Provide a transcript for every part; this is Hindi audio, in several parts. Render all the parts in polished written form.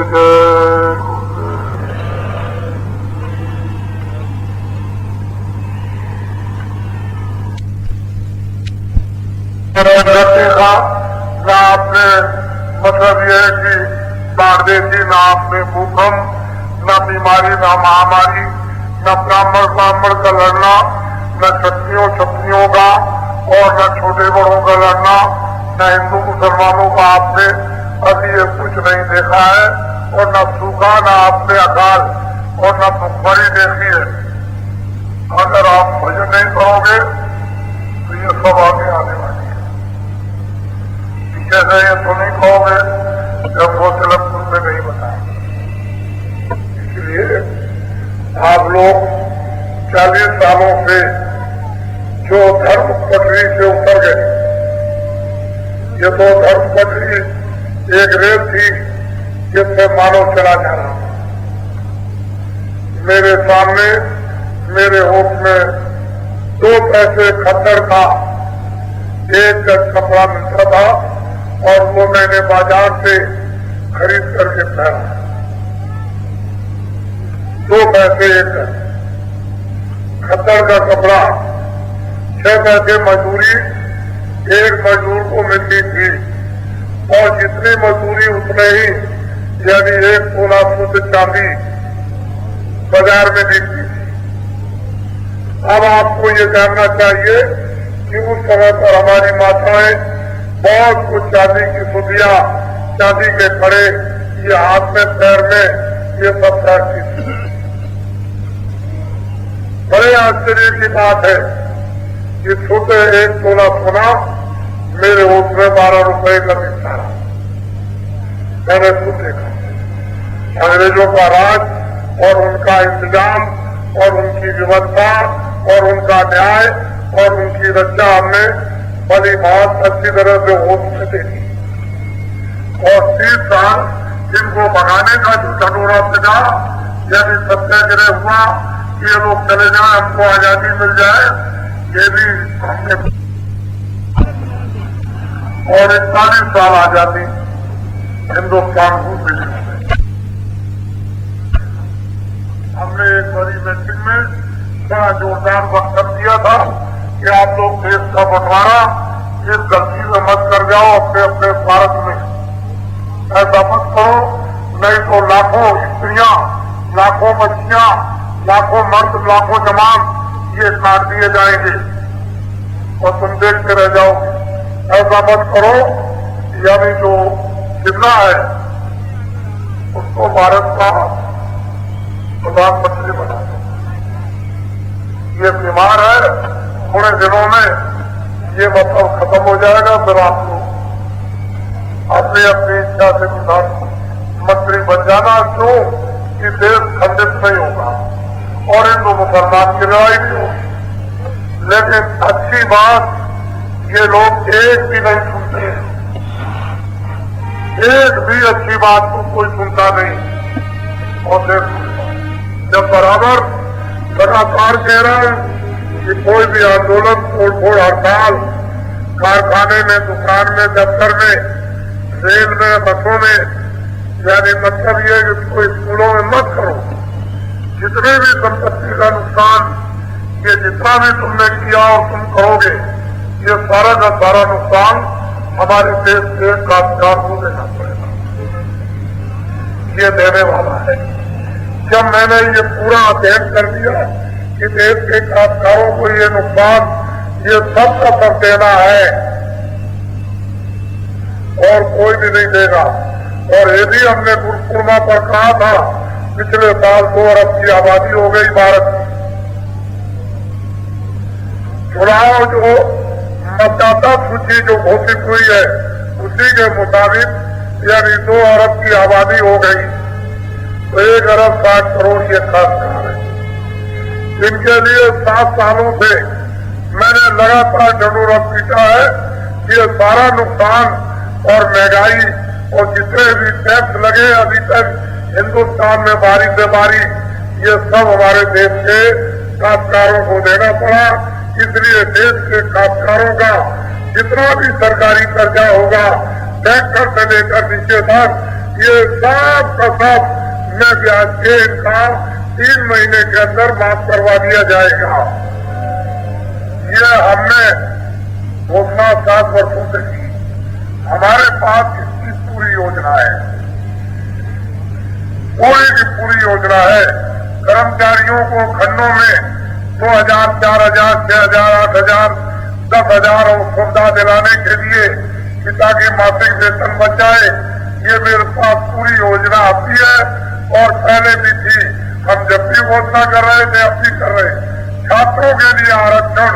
जय। देखा ना आपने, मतलब यह है कि बाढ़ देखी, ना आपने भूकंप, न बीमारी, न महामारी, न ब्राह्मण का लड़ना, न क्षत्रियों का और न छोटे बड़ों का लड़ना, न हिंदू मुसलमानों का आपने अभी ये कुछ नहीं देखा है। और न सूखा, न आपने अकाल और न भुखमरी देखी है। अगर आप भजन नहीं करोगे तो ये सब आगे आने वाली है। कैसे ये तो नहीं कहोगे जब वो तिलकपुर में नहीं बताएंगे। इसलिए आप लोग 40 सालों से जो धर्म पटरी से उतर गए, ये तो धर्म पटरी एक रेल थी जिससे मानव चला जा रहा था। मेरे सामने मेरे होश में 2 पैसे खद्दर का 1 गज कपड़ा मिलता था और वो मैंने बाजार से खरीद करके पहना। 2 पैसे 1 गज खद्दर का कपड़ा। 6 पैसे मजदूरी एक मजदूर को मिलती थी और जितनी मजदूरी उतने ही, यानी 1 तोला शुद्ध चांदी बाजार में बिकती थी। अब आपको ये जानना चाहिए कि उस समय पर हमारी माताएं बहुत कुछ चांदी की सुधियां, चांदी के कड़े, ये हाथ में पैर में ये सब पहनती थी। बड़े आश्चर्य की बात है कि शुद्ध 1 तोला सोना मेरे होश में 12 रुपए का मिलता रहा। मैंने खुद देखा। अंग्रेजों का राज और उनका इंतजाम और उनकी व्यवस्था और उनका न्याय और उनकी रक्षा हमने बड़ी बहुत अच्छी तरह से होश में देखी। और 30 साल इनको भगाने का जो ढंढोरा पिटा, यदि सत्याग्रह हुआ कि ये लोग चले जाए, हमको आजादी मिल जाए, ये भी हमने। और 41 साल आजादी हिंदुस्तान को मिली। हमने एक बड़ी मीटिंग में बड़ा जोरदार वक्तव्य दिया था कि आप लोग देश का बंटवारा इस गलती से मत कर जाओ अपने अपने भारत में। ऐसा मत करो, नहीं तो लाखों स्त्रियां, लाखों बच्चियां, लाखों मर्द, लाखों जवान ये काट दिए जाएंगे और तुम देखते रह जाओगे। ऐसा मत करो। यानी जो जितना है उसको भारत का प्रधानमंत्री बना दो। ये बीमार है, थोड़े दिनों में ये मतलब खत्म हो जाएगा। फिर आप लोग अपनी अपनी इच्छा से प्रधानमंत्री बन जाना। क्यों कि देश खंडित नहीं होगा और हिंदू मुसलमान की लड़ाई नहीं होगी। लेकिन अच्छी बात, ये लोग एक भी नहीं सुनते, एक भी अच्छी बात को कोई सुनता नहीं। और जब बराबर लगातार कह रहा है कि कोई भी आंदोलन, तोड़फोड़, हड़ताल, कारखाने में, दुकान में, दफ्तर में, रेल में, बसों में, यानी मतलब ये कि कोई स्कूलों में मत करो। जितने भी संपत्ति का नुकसान, ये जितना भी तुमने किया और तुम करोगे, ये सारा का सारा नुकसान हमारे देश के कामगार को देना पड़ेगा। ये देने वाला है। जब मैंने ये पूरा अध्ययन कर दिया कि देश के कामगारों को ये नुकसान, ये सब का सब देना है और कोई भी नहीं देगा। और ये भी हमने गुरुपूर्णिमा पर कहा था, पिछले साल 2 अरब की आबादी हो गई भारत की। चुनाव जो मतदाता सूची जो घोषित हुई है उसी के मुताबिक यानी 2 अरब की आबादी हो गई, तो 1 अरब 60 करोड़ ये कामगार है, जिनके लिए 7 सालों से मैंने लगातार ढंढोरा पीटा है कि ये सारा नुकसान और महंगाई और जितने भी टैक्स लगे अभी तक हिंदुस्तान में बारी से बारी, ये सब हमारे देश के कामगारों को देना पड़ा। इसलिए देश के कामगारों का जितना भी सरकारी कर्जा होगा, टैक्टर से लेकर नीचे तक ये सब का सब मैं ब्याज के इनका 3 महीने के अंदर माफ करवा दिया जाएगा। ये हमने घोषणा 7 वर्षों से की। हमारे पास इसकी पूरी योजना है, पूरी की पूरी योजना है। कर्मचारियों को खंडों में 2000, 4000, 6000, 8000, 10,000 और सुविधा दिलाने के लिए कि ताकि मासिक वेतन बच जाए, ये मेरे पास पूरी योजना आती है और पहले भी थी। हम जब भी घोषणा कर रहे थे अब भी कर रहे। छात्रों के लिए आरक्षण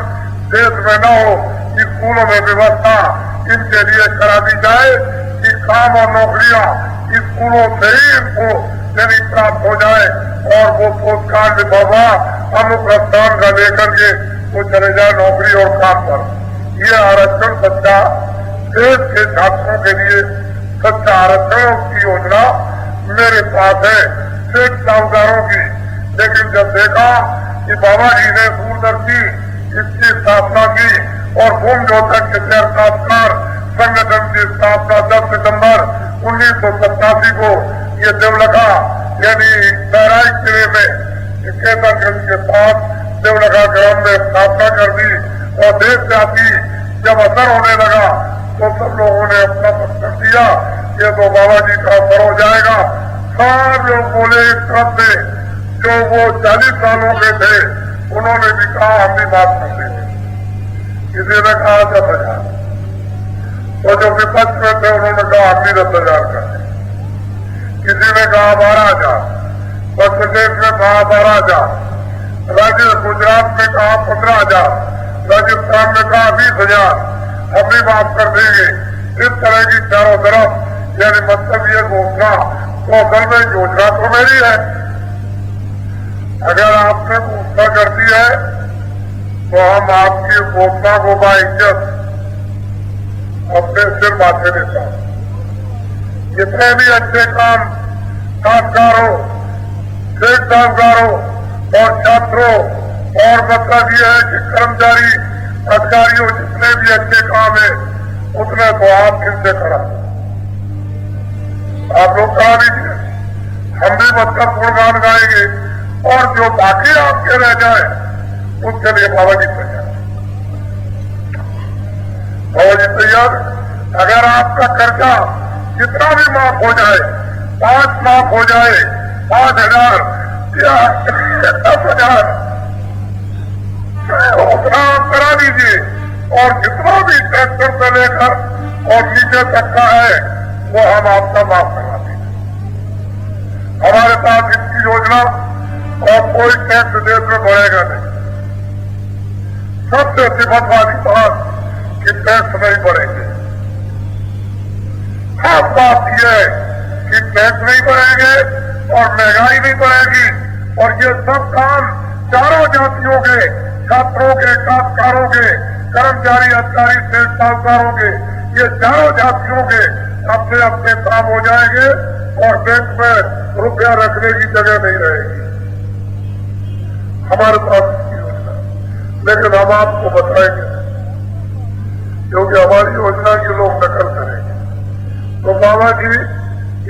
देश में न हो, स्कूलों में व्यवस्था इनके लिए करा दी जाए कि काम और नौकरियां स्कूलों से ही इनको यदि प्राप्त हो जाए और वो पोस्टकार्ड लिफाफा अमुक स्थान का लेकर के वो चले जाए नौकरी और काम पर। ये आरक्षण सच्चा देश के छात्रों के लिए सच्चा आरक्षण की योजना मेरे पास है, सेठ साहूकारों की। लेकिन जब देखा कि बाबा जी ने दूरदर्शी इसकी स्थापना की और भूम जोतक के साक्षात्कार संगठन की स्थापना 10 सितंबर 1987 को ये देवलखा यानी बहराइच जिले में केतनगंज के पास देवलखा ग्राम में स्थापना कर दी। और देशव्यापी जब असर होने लगा तो सब लोगों ने अपना मत कर दिया, ये तो बाबा जी का असर हो जाएगा। सब लोग बोले एक तरफ से, जो वो 40 सालों के थे उन्होंने भी कहा हम भी बात कर देंगे। किसी ने कहा 10,000 और जो विपक्ष में थे उन्होंने कहा हम भी 10,000 कर दें। किसी ने कहा 12,000, मध्य प्रदेश में कहा 12,000, राज्य गुजरात में कहा 15,000, राजस्थान में कहा 20,000 हम भी माफ कर देंगे। इस तरह की चारों तरफ यानी मतलब ये घोषणा तो असल में योजना तो मेरी है। अगर आपने घोषणा कर दी है तो हम आपकी घोषणा को बाइज्जत अपने सिर माथे देता हूं। जितने भी अच्छे काम कामगारों, सेठ साहूकारों और छात्रों और मतलब ये है कि कर्मचारी अधिकारियों जितने भी अच्छे काम है उतने तो आप फिर से करा। आप लोग कहा दीजिए, हम भी मतलब गुणगान गाएंगे और जो बाकी आपके रह जाए उसके लिए बाबा जी तैयार। बाबा जी तैयार। अगर आपका कर्जा जितना भी माफ हो जाए, 5 माफ हो जाए, 5,000 या 10,000 उतना आप करा दीजिए। और जितना भी ट्रैक्टर से लेकर और नीचे तक का है वो हम आपका माफ करवा देंगे। हमारे पास इसकी योजना और कोई टैक्स देश में बढ़ेगा नहीं। सबसे सिफत वाली बात कि टैक्स नहीं बढ़ेंगे। खास बात यह है कि टैक्स नहीं बढ़ेंगे और महंगाई नहीं बढ़ेगी। और ये सब काम चारों जातियों के, छात्रों के, कामगारों के, कर्मचारी, अधिकारी, सेठ साहूकारों के, ये चारों जातियों के अपने अपने काम हो जाएंगे और बैंक में रुपया रखने की जगह नहीं रहेगी। हमारे पास इसकी योजना, लेकिन हम आपको बताएंगे क्योंकि हमारी योजना की लोग नकल करेंगे। तो बाबा जी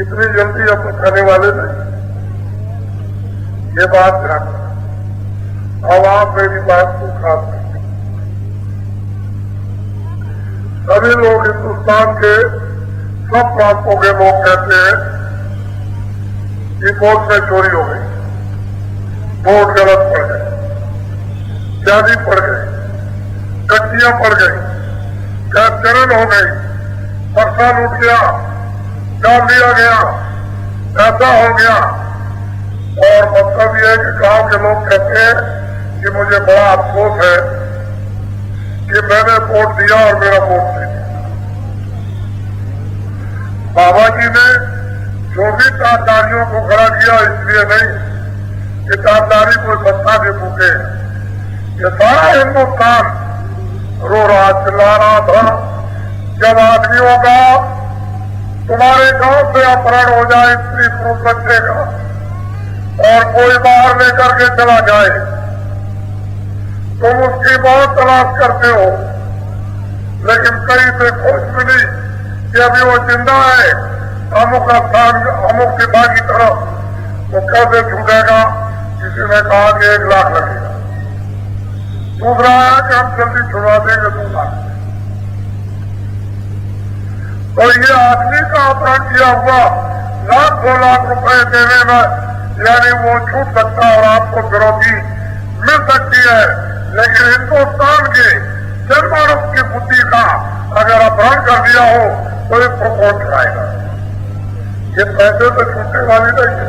इतनी जल्दी अब खाने वाले नहीं, ये बात ध्यान रखना। अब आप मेरी बात को खास करें। सभी लोग हिंदुस्तान के सब प्रांतों के लोग कहते हैं कि वोट में चोरी हो गई, वोट गलत पड़ गए, जाली पड़ गई, कच्चियां पड़ गई, चरण हो गई, पर्चा लूट गया, डाल दिया गया, ऐसा हो गया। और मतलब यह है कि गांव के लोग कहते हैं कि मुझे बड़ा अफसोस है कि मैंने वोट दिया और मेरा वोट नहीं दिया। बाबा जी ने जो भी ताजदारियों को खड़ा किया इसलिए नहीं कि ताजदारी को सत्ता दे चुके। ये सारा हिंदुस्तान रो रहा, चिल्ला रहा था जब आदमियों का तुम्हारे गांव से अपहरण हो जाए स्त्री पुरुष बच्चे का और कोई बाहर लेकर के चला जाए, तुम उसकी बहुत तलाश करते हो, लेकिन कहीं से खोज मिली कि अभी वो जिंदा है अमुक स्थान अमुक पिता की तरफ, वो कैसे छूटेगा? किसी ने कहा कि 1 लाख लगेगा, दूसरा है कि हम जल्दी छुड़वा देंगे 2 लाख। तो ये आदमी का अपराध किया हुआ 1,00,000-2 लाख रुपए देने में यानी वो छूट सकता और आपको फिरौती मिल सकती है, लेकिन हिंदुस्तान के जनमानस की बुद्धि का अगर अपहरण कर दिया हो तो इसको कौन छुड़ाएगा? ये पैसे तो छूटने वाली नहीं है,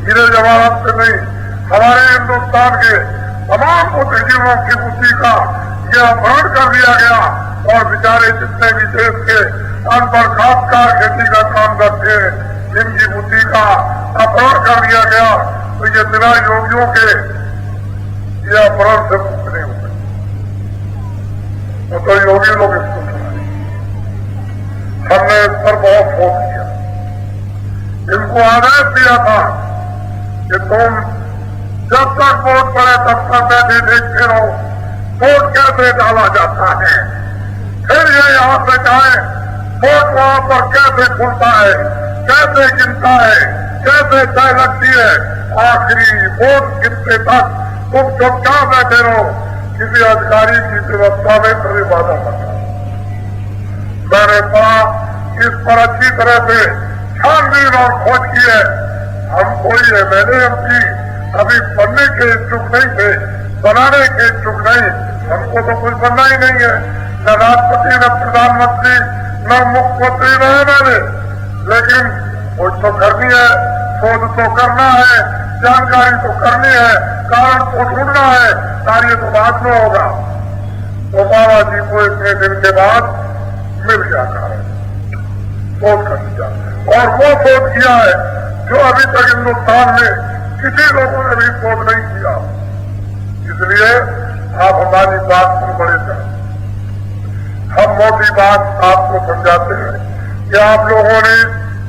हीरे जवाहरात से नहीं। हमारे हिंदुस्तान के तमाम बुद्धिजीवियों की बुद्धि का यह अपहरण कर दिया गया और बेचारे जितने भी देश के अनपढ़ खासकार खेती का काम करते हैं, जिनकी बुद्धि का अपहरण कर दिया गया, तो ये बिना योगियों के ये अपहरण से मुक्त नहीं होते। तो योगी लोग इसको सुनाए, हमने इस पर बहुत फोन किया, इनको आदेश दिया था कि तुम जब तक वोट पड़े तब तक बैठे देखते रहो वोट कैसे डाला जाता है, फिर ये यहाँ से जाए वोट वहां पर कैसे खुलता है, कैसे गिनता है, कैसे तय लगती है, आखिरी वोट गिनते तक तुम चुपचाप बैठे रहो, किसी अधिकारी की व्यवस्था में कभी बाधा मत। मैंने कहा इस पर अच्छी तरह से छानबीन और खोज की है। हम कोई MLA-MP अभी बनने के इच्छुक नहीं थे, बनाने के इच्छुक नहीं, हमको तो कुछ बनना ही नहीं है, न राष्ट्रपति न प्रधानमंत्री न मुख्यमंत्री न मैंने, लेकिन खोज तो करनी है, शोध तो करना है, जानकारी तो करनी है, कारण तो ढूंढना है, कार्य तो बाद में होगा। तो बाबा जी को इतने दिन के बाद मिल गया कार्य, शोध कर दिया, और वो शोध किया है जो अभी तक हिंदुस्तान में किसी लोगों ने भी शोध नहीं किया। इसलिए आप हमारी बात सुन बड़े थे, हम मोटी बात आपको समझाते हैं कि आप लोगों ने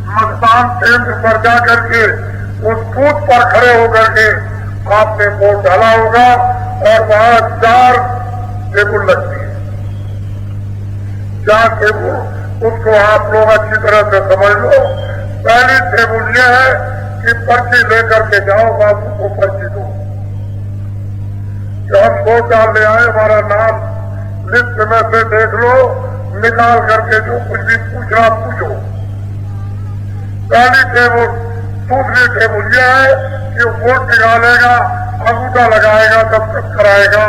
मतदान केंद्र पर जाकर के उस बूथ पर खड़े होकर के आपने वोट डाला होगा और वहां 4 टेबल लगती है, 4 टेबल, उसको आप लोग अच्छी तरह से समझ लो। पहली टेबल यह है कि पर्ची लेकर के जाओ, बाबू को पर्ची दो, जो हम वोट डालने आए हमारा नाम लिस्ट में से देख लो, निकाल करके जो कुछ भी पूछना पूछो। पहली टेबल। दूसरी टेबल यह है कि वोट निकालेगा, अंगूठा लगाएगा, दस्तखत कराएगा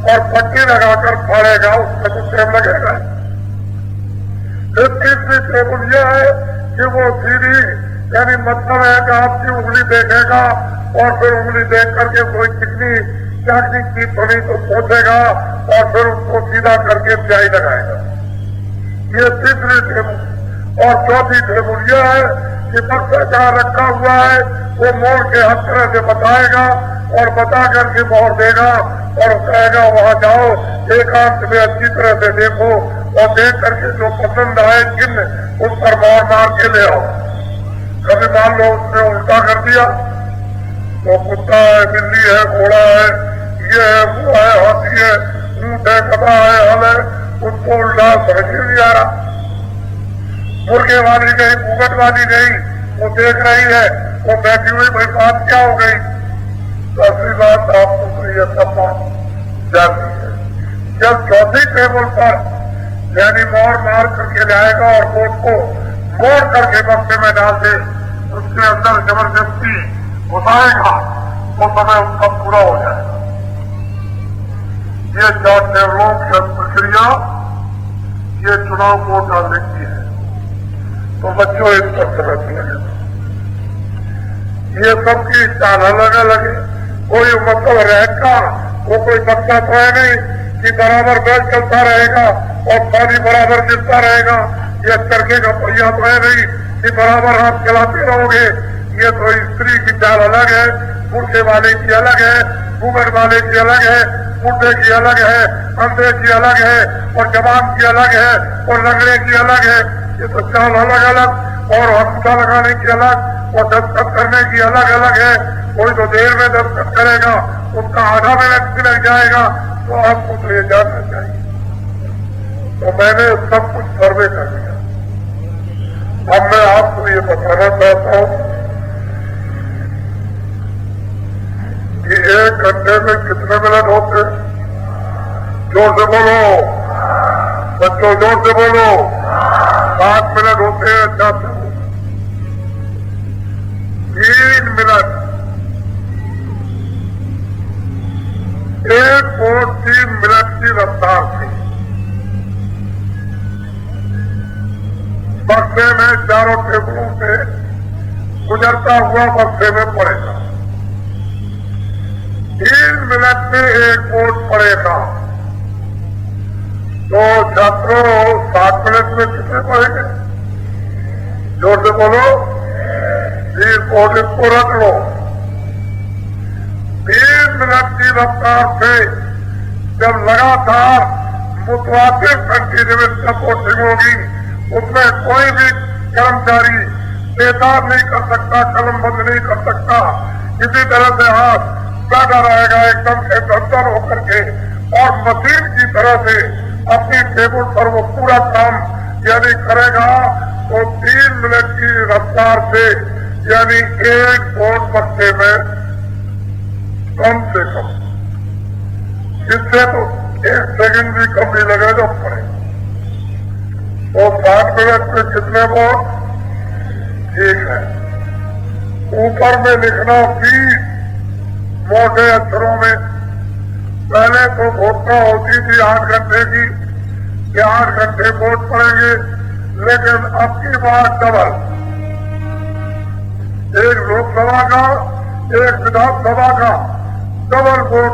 और पट्टी लगाकर फाड़ेगा, उसमें तो टाइम लगेगा। फिर तीसरी टेबल यह है कि वो सीधी, यानी मतलब है कि आपकी उंगली देखेगा और फिर उंगली देख करके कोई चिकनी चाकनी की थोड़ी तो पहुंचेगा और फिर उसको सीधा करके स्याही लगाएगा। ये तीसरी टेबल। और चौथी टेबल यह है कि बक्सा जहाँ रखा हुआ है वो मोड़ के हर तरह से बताएगा और बता करके मोहर देगा और कहेगा वहां जाओ, एकांत में अच्छी तरह से देखो और देख करके जो पसंद आए चिन्ह उस पर मोहर मार के ले आओ। कभी मान लो उसने उल्टा कर दिया तो कुत्ता है, बिल्ली है, घोड़ा है, ये है, वो है, हाथी है, ऊंट है, गधा है, हल है, उसको उल्टा समझ नहीं आ रहा। मुर्गे वाली गई, मुगट वाली गई, वो देख रही है, वो बैठी हुई भाई बात क्या हो गई। तो असली बात आपको तो ये सब बात जानती है। जब चौथी टेबल पर यानी मोहर मार करके लाएगा और वोट को मोड़ करके बक्से में डाल दे, उसके अंदर जबरदस्ती घुसाएगा, वो समय उसका पूरा हो जाएगा। ये 4 टेबलों की प्रक्रिया ये चुनाव को डालने की है। तो बच्चों इस पर समझ लगे, ये सबकी चाल अलग अलग है। कोई मतलब रहेगा, वो कोई बच्चा तो है नहीं कि बराबर बैठ चलता रहेगा और पानी बराबर गिरता रहेगा। ये चरखे का पहिया तो है नहीं कि बराबर हाथ चलाते रहोगे। ये तो स्त्री की चाल अलग है, पुरुष वाले की अलग है, घूंघट वाले की अलग है, बुढ़े की अलग है, अंधे की अलग है और जवान की अलग है और लंगड़े की अलग है। ये तो चाल अलग अलग और अंगूठा लगाने की अलग और दस्तखत करने की अलग अलग है। कोई तो देर में दस्तखत करेगा, उसका आधा मिनट भी लग जाएगा। तो आपको तो ये जानना चाहिए। तो मैंने सब कुछ सर्वे कर लिया, अब मैं आपको ये बताना चाहता हूं कि 1 घंटे में कितने मिनट होते? जोर से बोलो बच्चों, जोर से बोलो। 7 मिनट होते हैं। अच्छा, 3 मिनट 1 वोट 3 मिनट की रफ्तार थी। बक्से में चारों टेबलों से गुजरता हुआ बक्से में पड़ेगा। 3 मिनट में 1 वोट पड़ेगा। तो छात्रों 7 मिनट में कितने पड़ेंगे? जोर से बोलो। 3 वोट इसको रख लो। 3 मिनट की रफ्तार से जब लगातार मुतवातिर कंटिन्यूस वोटिंग होगी, उसमें कोई भी कर्मचारी बेदार नहीं कर सकता, कलम बंद नहीं कर सकता। किसी तरह से हाथ बैठा रहेगा एकदम एकदम होकर के, और मशीन की तरह से अपनी टेबल पर वो पूरा काम यानी करेगा। तो 3 मिनट की रफ्तार से यानी 1 वोट बक्से में कम से कम, इससे तो 1 सेकंड भी कम नहीं लगेगा पड़े। तो 7 मिनट में कितने वोट? ठीक है। ऊपर में लिखना 20 मोटे अक्षरों में। पहले तो घोषणा होती थी 8 घंटे की कि 8 घंटे वोट पड़ेंगे, लेकिन अब की बार डबल, 1 लोकसभा का 1 विधानसभा का डबल वोट